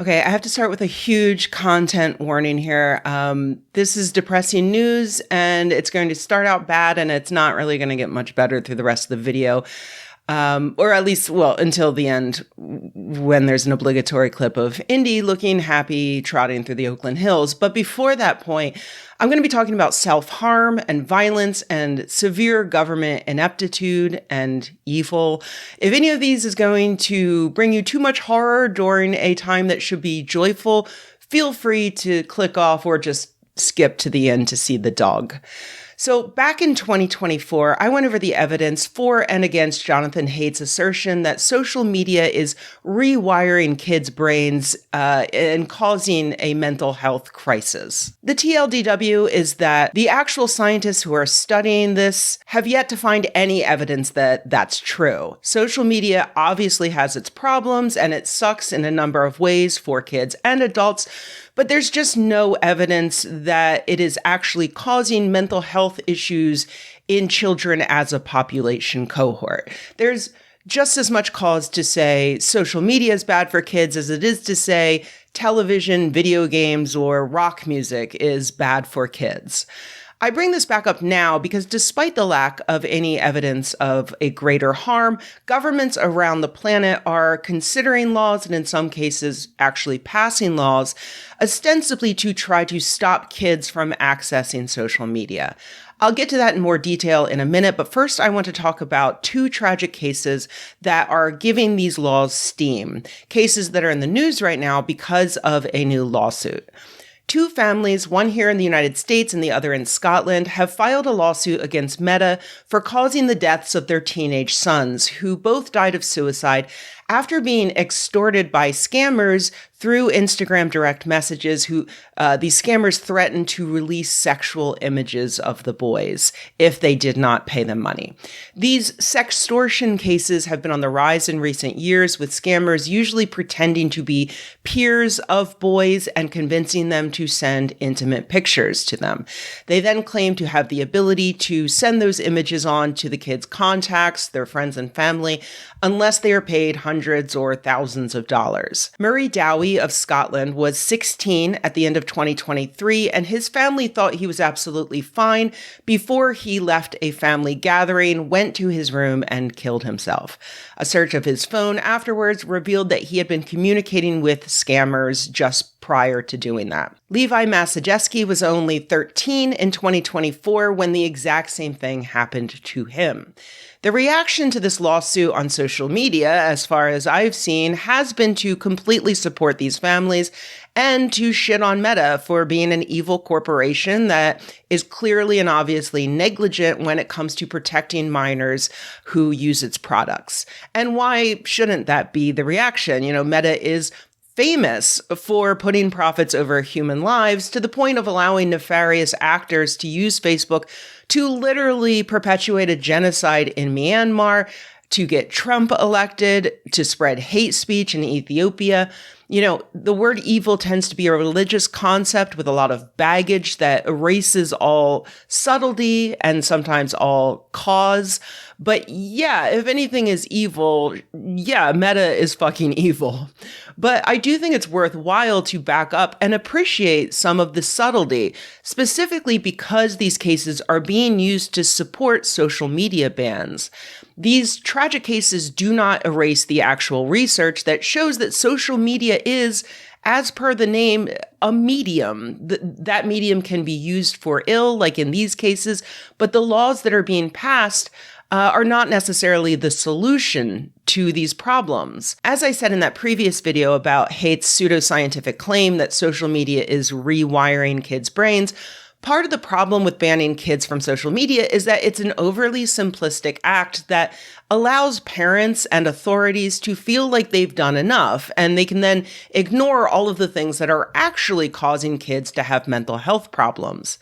Okay, I have to start with a huge content warning here. This is depressing news, and it's going to start out bad, and it's not really going to get much better through the rest of the video. Or at least, well, until the end, when there's an obligatory clip of Indy looking happy trotting through the Oakland Hills. But before that point, I'm going to be talking about self-harm and violence and severe government ineptitude and evil. If any of these is going to bring you too much horror during a time that should be joyful, feel free to click off or just skip to the end to see the dog. So back in 2024, I went over the evidence for and against Jonathan Haidt's assertion that social media is rewiring kids' brains and causing a mental health crisis. The TLDW is that the actual scientists who are studying this have yet to find any evidence that that's true. Social media obviously has its problems and it sucks in a number of ways for kids and adults, but there's just no evidence that it is actually causing mental health issues in children as a population cohort. There's just as much cause to say social media is bad for kids as it is to say television, video games, or rock music is bad for kids. I bring this back up now because despite the lack of any evidence of a greater harm, governments around the planet are considering laws and in some cases actually passing laws ostensibly to try to stop kids from accessing social media. I'll get to that in more detail in a minute, but first I want to talk about two tragic cases that are giving these laws steam, cases that are in the news right now because of a new lawsuit. Two families, one here in the United States and the other in Scotland, have filed a lawsuit against Meta for causing the deaths of their teenage sons, who both died of suicide after being extorted by scammers through Instagram direct messages. These scammers threatened to release sexual images of the boys if they did not pay them money. These sextortion cases have been on the rise in recent years, with scammers usually pretending to be peers of boys and convincing them to send intimate pictures to them. They then claim to have the ability to send those images on to the kids' contacts, their friends and family, unless they are paid hundreds or thousands of dollars. Murray Dowie of Scotland was 16 at the end of 2023, and his family thought he was absolutely fine before he left a family gathering, went to his room, and killed himself. A search of his phone afterwards revealed that he had been communicating with scammers just prior to doing that. Levi Massajeski was only 13 in 2024 when the exact same thing happened to him. The reaction to this lawsuit on social media, as far as I've seen, has been to completely support these families and to shit on Meta for being an evil corporation that is clearly and obviously negligent when it comes to protecting minors who use its products. And why shouldn't that be the reaction? You know, Meta is famous for putting profits over human lives to the point of allowing nefarious actors to use Facebook to literally perpetuate a genocide in Myanmar, to get Trump elected, to spread hate speech in Ethiopia. You know, the word evil tends to be a religious concept with a lot of baggage that erases all subtlety and sometimes all cause. But yeah, if anything is evil, yeah, Meta is fucking evil. But I do think it's worthwhile to back up and appreciate some of the subtlety, specifically because these cases are being used to support social media bans. These tragic cases do not erase the actual research that shows that social media is, as per the name, a medium. That medium can be used for ill, like in these cases, but the laws that are being passed are not necessarily the solution to these problems. As I said in that previous video about Haidt's pseudoscientific claim that social media is rewiring kids' brains, part of the problem with banning kids from social media is that it's an overly simplistic act that allows parents and authorities to feel like they've done enough, and they can then ignore all of the things that are actually causing kids to have mental health problems.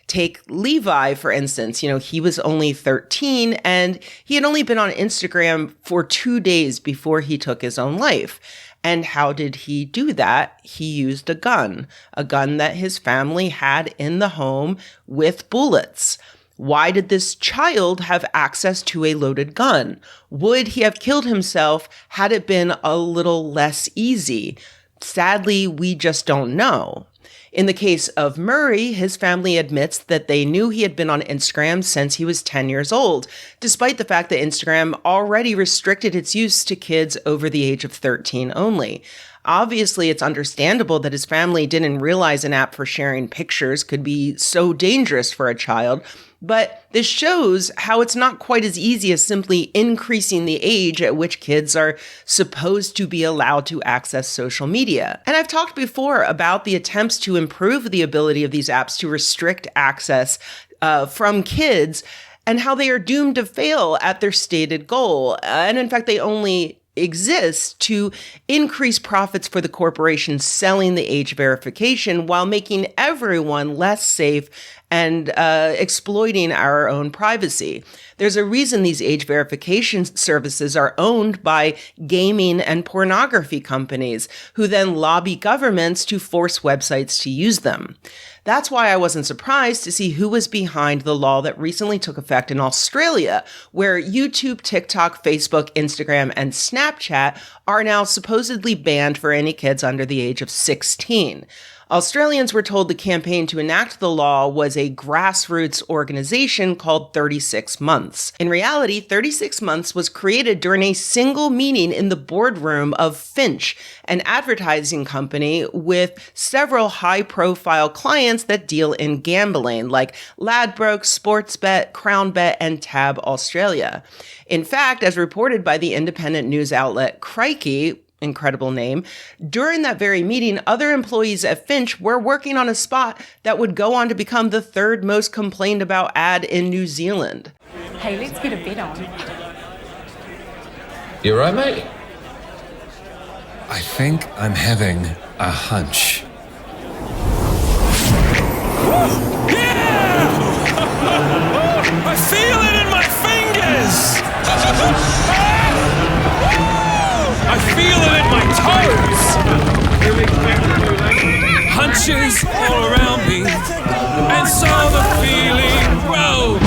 Take Levi, for instance. You know, he was only 13 and he had only been on Instagram for 2 days before he took his own life. And how did he do that? He used a gun that his family had in the home with bullets. Why did this child have access to a loaded gun? Would he have killed himself had it been a little less easy? Sadly, we just don't know. In the case of Murray, his family admits that they knew he had been on Instagram since he was 10 years old, despite the fact that Instagram already restricted its use to kids over the age of 13 only. Obviously, it's understandable that his family didn't realize an app for sharing pictures could be so dangerous for a child, but this shows how it's not quite as easy as simply increasing the age at which kids are supposed to be allowed to access social media. And I've talked before about the attempts to improve the ability of these apps to restrict access from kids and how they are doomed to fail at their stated goal. And in fact, they only exist to increase profits for the corporations selling the age verification while making everyone less safe and exploiting our own privacy. There's a reason these age verification services are owned by gaming and pornography companies who then lobby governments to force websites to use them. That's why I wasn't surprised to see who was behind the law that recently took effect in Australia, where YouTube, TikTok, Facebook, Instagram, and Snapchat are now supposedly banned for any kids under the age of 16. Australians were told the campaign to enact the law was a grassroots organization called 36 Months. In reality, 36 Months was created during a single meeting in the boardroom of Finch, an advertising company with several high-profile clients that deal in gambling, like Ladbrokes, Sportsbet, CrownBet, and Tab Australia. In fact, as reported by the independent news outlet Crikey, incredible name, during that very meeting, other employees at Finch were working on a spot that would go on to become the third most complained about ad in New Zealand. Hey, let's get a bet on. You right, mate? I think I'm having a hunch. Yeah! I feel it in my fingers! I feel it in my toes! Hunches all around me, and so the feeling grows.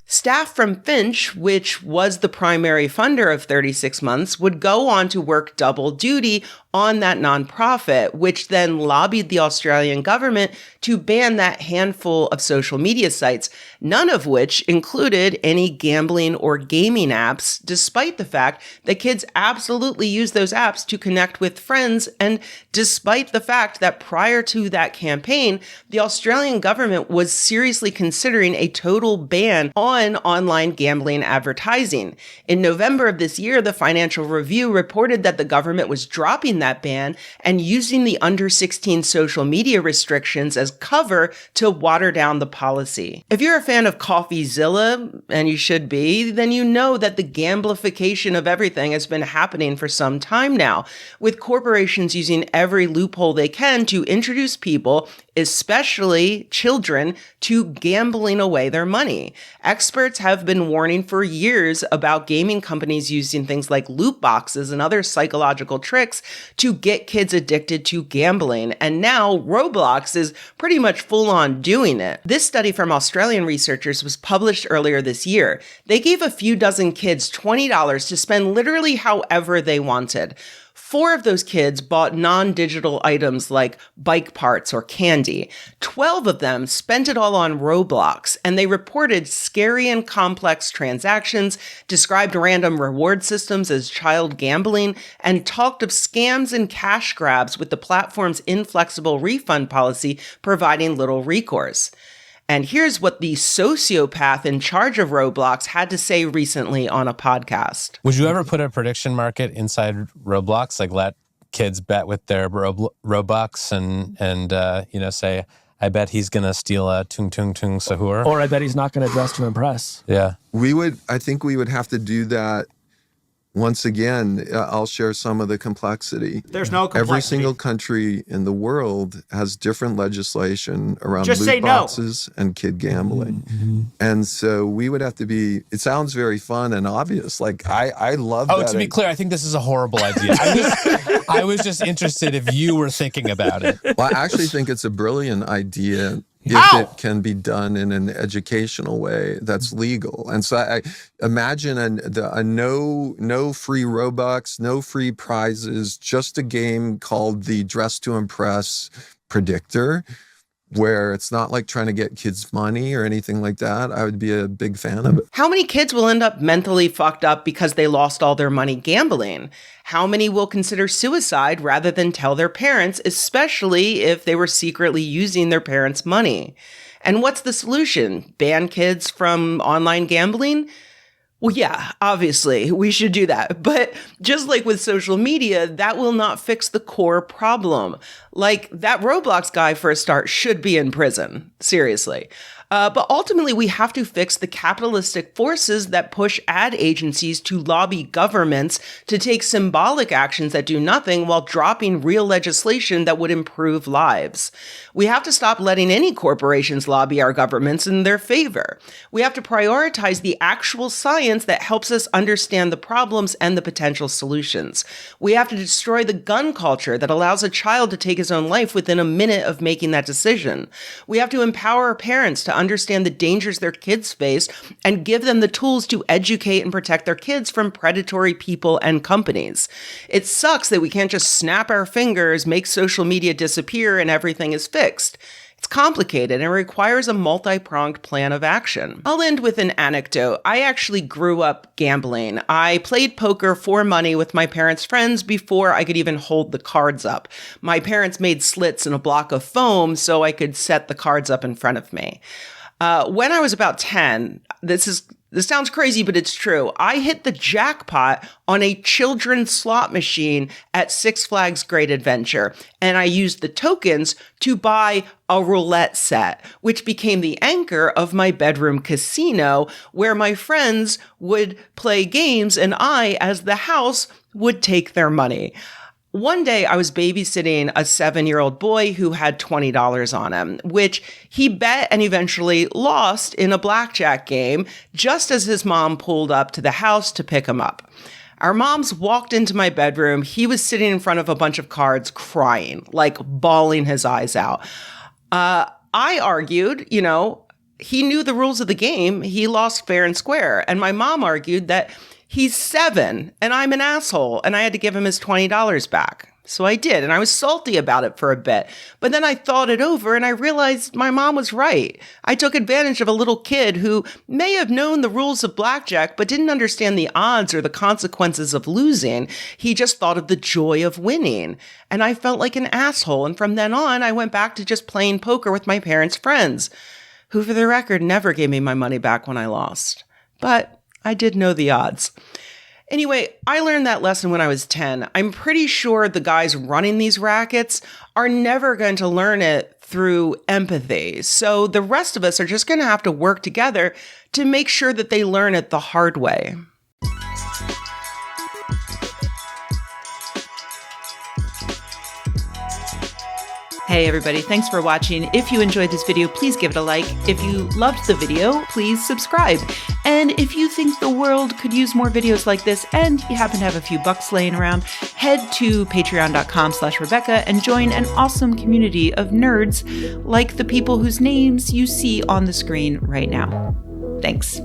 Staff from Finch, which was the primary funder of 36 Months, would go on to work double duty on that nonprofit, which then lobbied the Australian government to ban that handful of social media sites, none of which included any gambling or gaming apps, despite the fact that kids absolutely use those apps to connect with friends, and despite the fact that prior to that campaign, the Australian government was seriously considering a total ban on online gambling advertising. In November of this year, the Financial Review reported that the government was dropping that ban and using the under 16 social media restrictions as cover to water down the policy. If you're a fan of CoffeeZilla, and you should be, then you know that the gamblification of everything has been happening for some time now, with corporations using every loophole they can to introduce people, especially children, to gambling away their money. Experts have been warning for years about gaming companies using things like loot boxes and other psychological tricks to get kids addicted to gambling, and now Roblox is pretty much full on doing it. This study from Australian researchers was published earlier this year. They gave a few dozen kids $20 to spend literally however they wanted. 4 of those kids bought non-digital items like bike parts or candy. 12 of them spent it all on Roblox, and they reported scary and complex transactions, described random reward systems as child gambling, and talked of scams and cash grabs, with the platform's inflexible refund policy providing little recourse. And here's what the sociopath in charge of Roblox had to say recently on a podcast. Would you ever put a prediction market inside Roblox, like let kids bet with their Robux and say, I bet he's going to steal a tung tung tung sahur? Or I bet he's not going to dress to impress. Yeah. I think we would have to do that. Once again, I'll share some of the complexity. There's no complexity. Every single country in the world has different legislation around Just loot boxes and kid gambling. Mm-hmm. And so we would have to be, it sounds very fun and obvious. Like, I love that. Oh, to be clear, I think this is a horrible idea. I was just interested if you were thinking about it. Well, I actually think it's a brilliant idea. if it can be done in an educational way that's legal. And so I imagine a no free Robux, no free prizes, just a game called the Dress to Impress Predictor, where it's not like trying to get kids money or anything like that. I would be a big fan of it. How many kids will end up mentally fucked up because they lost all their money gambling? How many will consider suicide rather than tell their parents, especially if they were secretly using their parents' money? And what's the solution? Ban kids from online gambling? Well, yeah, obviously, we should do that. But just like with social media, that will not fix the core problem. Like, that Roblox guy, for a start, should be in prison. Seriously. But ultimately, we have to fix the capitalistic forces that push ad agencies to lobby governments to take symbolic actions that do nothing while dropping real legislation that would improve lives. We have to stop letting any corporations lobby our governments in their favor. We have to prioritize the actual science that helps us understand the problems and the potential solutions. We have to destroy the gun culture that allows a child to take his own life within a minute of making that decision. We have to empower parents to understand the dangers their kids face and give them the tools to educate and protect their kids from predatory people and companies. It sucks that we can't just snap our fingers, make social media disappear, and everything is fixed. It's complicated and requires a multi-pronged plan of action. I'll end with an anecdote. I actually grew up gambling. I played poker for money with my parents' friends before I could even hold the cards up. My parents made slits in a block of foam so I could set the cards up in front of me. When I was about 10, this sounds crazy, but it's true. I hit the jackpot on a children's slot machine at Six Flags Great Adventure, and I used the tokens to buy a roulette set, which became the anchor of my bedroom casino, where my friends would play games and I, as the house, would take their money. One day I was babysitting a 7-year-old boy who had $20 on him, which he bet and eventually lost in a blackjack game just as his mom pulled up to the house to pick him up. Our moms walked into my bedroom. He was sitting in front of a bunch of cards crying, like bawling his eyes out. I argued, he knew the rules of the game. He lost fair and square. And my mom argued that he's 7 and I'm an asshole and I had to give him his $20 back. So I did, and I was salty about it for a bit. But then I thought it over and I realized my mom was right. I took advantage of a little kid who may have known the rules of blackjack but didn't understand the odds or the consequences of losing. He just thought of the joy of winning. And I felt like an asshole. And from then on, I went back to just playing poker with my parents' friends, who, for the record, never gave me my money back when I lost. But I did know the odds. Anyway, I learned that lesson when I was 10. I'm pretty sure the guys running these rackets are never going to learn it through empathy. So the rest of us are just going to have to work together to make sure that they learn it the hard way. Hey everybody, thanks for watching. If you enjoyed this video, please give it a like. If you loved the video, please subscribe. And if you think the world could use more videos like this and you happen to have a few bucks laying around, head to patreon.com/Rebecca and join an awesome community of nerds like the people whose names you see on the screen right now. Thanks.